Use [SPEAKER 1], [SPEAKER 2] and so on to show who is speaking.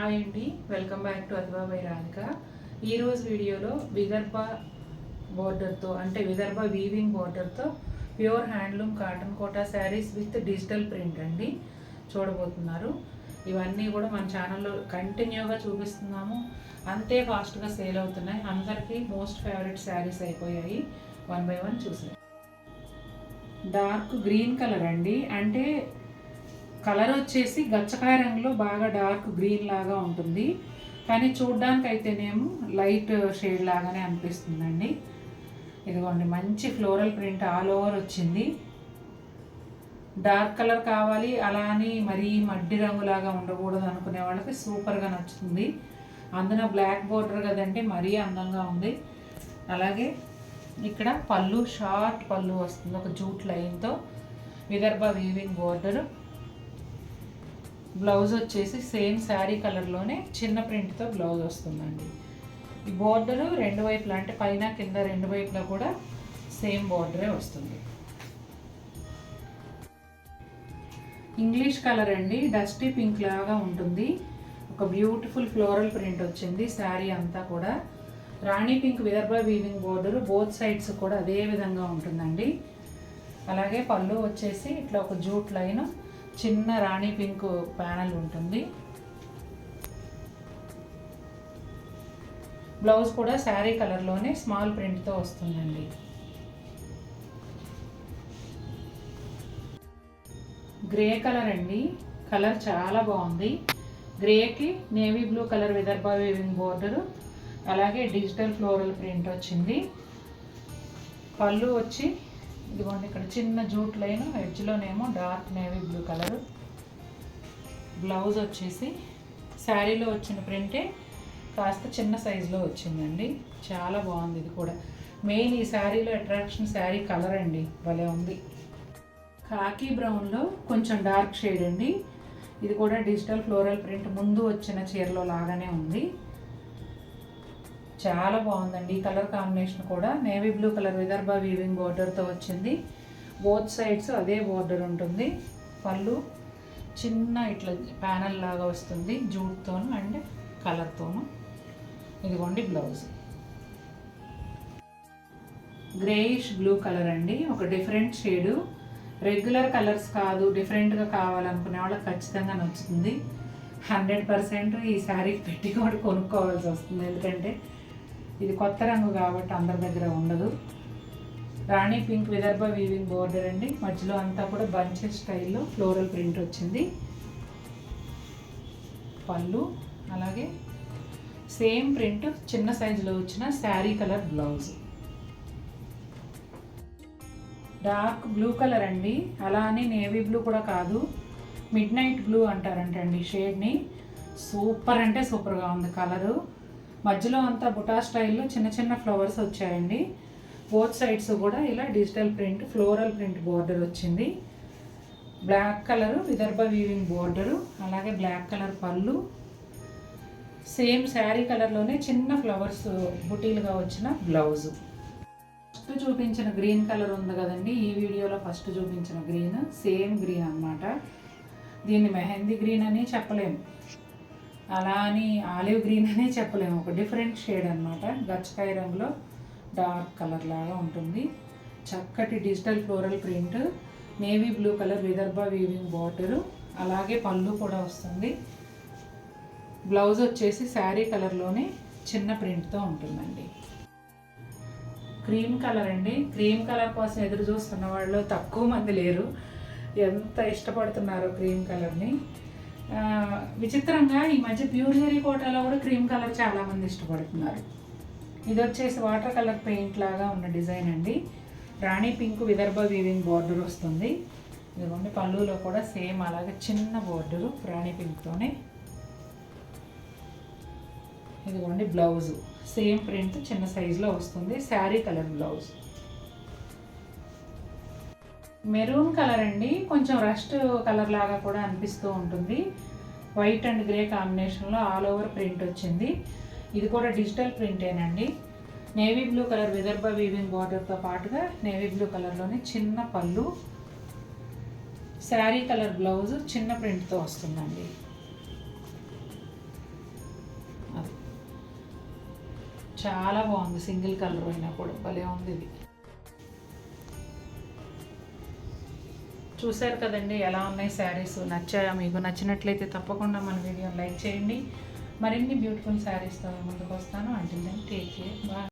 [SPEAKER 1] Hi అండి, welcome back to Athava by Radhika. ఈరోజు వీడియోలో విదర్భ బోర్డర్తో అంటే విదర్భ వీవింగ్ బోర్డర్తో pure handloom cotton Kota saris with digital print అండి చూడబోతున్నారు. ఇవన్నీ కూడా మన ఛానల్లో కంటిన్యూగా చూపిస్తున్నాము. అంతే ఫాస్ట్గా సేల్ అవుతున్నాయి. అందరికీ మోస్ట్ ఫేవరెట్ శారీస్ అయిపోయాయి. వన్ బై వన్ చూసాం. డార్క్ గ్రీన్ కలర్ అండి, అంటే కలర్ వచ్చేసి గచ్చకాయ రంగులో బాగా డార్క్ గ్రీన్ లాగా ఉంటుంది, కానీ చూడ్డానికి అయితేనేమో లైట్ షేడ్ లాగానే అనిపిస్తుందండి. ఇదిగోండి, మంచి ఫ్లోరల్ ప్రింట్ ఆల్ ఓవర్ వచ్చింది. డార్క్ కలర్ కావాలి అలా అని మరీ మడ్డి రంగులాగా ఉండకూడదు అనుకునే వాళ్ళకి సూపర్గా నచ్చుతుంది. అందున బ్లాక్ బోర్డర్ కదంటే మరీ అందంగా ఉంది. అలాగే ఇక్కడ పళ్ళు, షార్ట్ పళ్ళు వస్తుంది ఒక జూట్ లైన్తో. Vidarbha weaving border. బ్లౌజ్ వచ్చేసి సేమ్ శారీ కలర్లోనే చిన్న ప్రింట్తో బ్లౌజ్ వస్తుందండి. ఈ బోర్డరు రెండు వైపులా అంటే పైన కింద రెండు వైపులా కూడా సేమ్ బోర్డరే వస్తుంది. ఇంగ్లీష్ కలర్ అండి, డస్టీ పింక్ లాగా ఉంటుంది. ఒక బ్యూటిఫుల్ ఫ్లోరల్ ప్రింట్ వచ్చింది శారీ అంతా కూడా. రాణి pink Vidarbha weaving border both sides కూడా అదే విధంగా ఉంటుందండి. అలాగే పళ్ళు వచ్చేసి ఇట్లా ఒక జూట్ లైన్, చిన్న రాణి పింక్ ప్యానల్ ఉంటుంది. బ్లౌజ్ కూడా శారీ కలర్లోనే స్మాల్ ప్రింట్తో వస్తుందండి. గ్రే కలర్ అండి, కలర్ చాలా బాగుంది. గ్రేకి navy blue colour Vidarbha weaving border, అలాగే డిజిటల్ ఫ్లోరల్ ప్రింట్ వచ్చింది. పళ్ళు వచ్చి ఇదిగోండి, ఇక్కడ చిన్న జూట్ లైన్, ఎడ్జ్లోనేమో dark navy blue colour. Blouse వచ్చేసి శారీలో వచ్చిన ప్రింటే కాస్త చిన్న సైజులో వచ్చిందండి. చాలా బాగుంది. ఇది కూడా మెయిన్ ఈ శారీలో అట్రాక్షన్ శారీ కలర్ అండి, భలే ఉంది. కాకి బ్రౌన్లో కొంచెం డార్క్ షేడ్ అండి. ఇది కూడా డిజిటల్ ఫ్లోరల్ ప్రింట్ ముందు వచ్చిన చీరలో లాగానే ఉంది. చాలా బాగుందండి. ఈ కలర్ కాంబినేషన్ కూడా navy blue colour Vidarbha weaving బోర్డర్తో వచ్చింది. బోత్ సైడ్స్ అదే బోర్డర్ ఉంటుంది. పళ్ళు చిన్న ఇట్లా ప్యానల్ లాగా వస్తుంది జూట్తోను అండ్ కలర్తోను. ఇదిగోండి బ్లౌజ్. గ్రేయిష్ బ్లూ కలర్ అండి, ఒక డిఫరెంట్ షేడు. రెగ్యులర్ కలర్స్ కాదు, డిఫరెంట్గా కావాలనుకునే వాళ్ళకి ఖచ్చితంగా నచ్చుతుంది. 100% ఈ శారీకి పెట్టి కూడా కొనుక్కోవాల్సి వస్తుంది, ఎందుకంటే ఇది కొత్త రంగు కాబట్టి అందరి దగ్గర ఉండదు. రాణి పింక్ విదర్భ వీవింగ్ బోర్డర్ అండి, మధ్యలో అంతా కూడా బంచెస్ స్టైల్లో ఫ్లోరల్ ప్రింట్ వచ్చింది. పళ్ళు అలాగే సేమ్ ప్రింట్ చిన్న సైజులో వచ్చిన sari colour blouse. Dark blue colour అండి, అలా అని నేవీ బ్లూ కూడా కాదు, మిడ్ నైట్ బ్లూ అంటారంటండి షేడ్ని. సూపర్ అంటే సూపర్గా ఉంది కలరు. మధ్యలో అంతా బుటా స్టైల్లో చిన్న చిన్న ఫ్లవర్స్ వచ్చాయండి. బోత్ సైడ్స్ కూడా ఇలా digital print floral print border వచ్చింది. Black colour Vidarbha weaving border, అలాగే బ్లాక్ కలర్ పళ్ళు, సేమ్ శారీ కలర్లోనే చిన్న ఫ్లవర్స్ బుటీలుగా వచ్చిన బ్లౌజు. ఫస్ట్ చూపించిన గ్రీన్ కలర్ ఉంది కదండి, ఈ వీడియోలో ఫస్ట్ చూపించిన గ్రీన్ సేమ్ గ్రీన్ అన్నమాట. దీన్ని మెహందీ గ్రీన్ అని చెప్పలేము, అలా అని ఆలివ్ గ్రీన్ అనే చెప్పలేము, ఒక డిఫరెంట్ షేడ్ అనమాట. గచ్చకాయ రంగులో డార్క్ కలర్ లాగా ఉంటుంది. చక్కటి digital floral print, navy blue colour Vidarbha weaving border, అలాగే పళ్ళు కూడా వస్తుంది. బ్లౌజ్ వచ్చేసి శారీ కలర్లోనే చిన్న ప్రింట్తో ఉంటుందండి. క్రీమ్ కలర్ అండి, క్రీమ్ కలర్ కోసం ఎదురు చూస్తున్న వాళ్ళు తక్కువ మంది లేరు. ఎంత ఇష్టపడుతున్నారు క్రీమ్ కలర్ని. విచిత్రంగా ఈ మధ్య ప్యూర్ జరీ కోటాలో కూడా క్రీమ్ కలర్ చాలామంది ఇష్టపడుతున్నారు. ఇది వచ్చేసి వాటర్ కలర్ పెయింట్ లాగా ఉన్న డిజైన్ అండి. రాణి పింక్ విదర్భ వీవింగ్ బోర్డర్ వస్తుంది. ఇదిగోండి, పళ్ళులో కూడా సేమ్ అలాగే చిన్న బోర్డరు రాణి పింక్తోనే. ఇదిగోండి బ్లౌజు సేమ్ ప్రింట్ చిన్న సైజులో వస్తుంది, sari colour blouse. Maroon colour అండి, కొంచెం రస్ట్ కలర్ లాగా కూడా అనిపిస్తూ ఉంటుంది. వైట్ అండ్ గ్రే కాంబినేషన్లో ఆల్ ఓవర్ ప్రింట్ వచ్చింది. ఇది కూడా డిజిటల్ ప్రింటేనండి. Navy blue colour Vidarbha weaving బార్డర్తో పాటుగా నేవీ బ్లూ కలర్లోనే చిన్న పళ్ళు, శారీ కలర్ బ్లౌజ్ చిన్న ప్రింట్తో వస్తుందండి. చాలా బాగుంది, సింగిల్ కలర్ అయినా కూడా భలే ఉంది ఇది. చూశారు కదండి ఎలా ఉన్నాయి శారీస్. నచ్చాయా మీకు? నచ్చినట్లయితే తప్పకుండా మన వీడియోని లైక్ చేయండి. మరిన్ని బ్యూటిఫుల్ శారీస్తో ముందుకు వస్తాను. Until then take care, bye.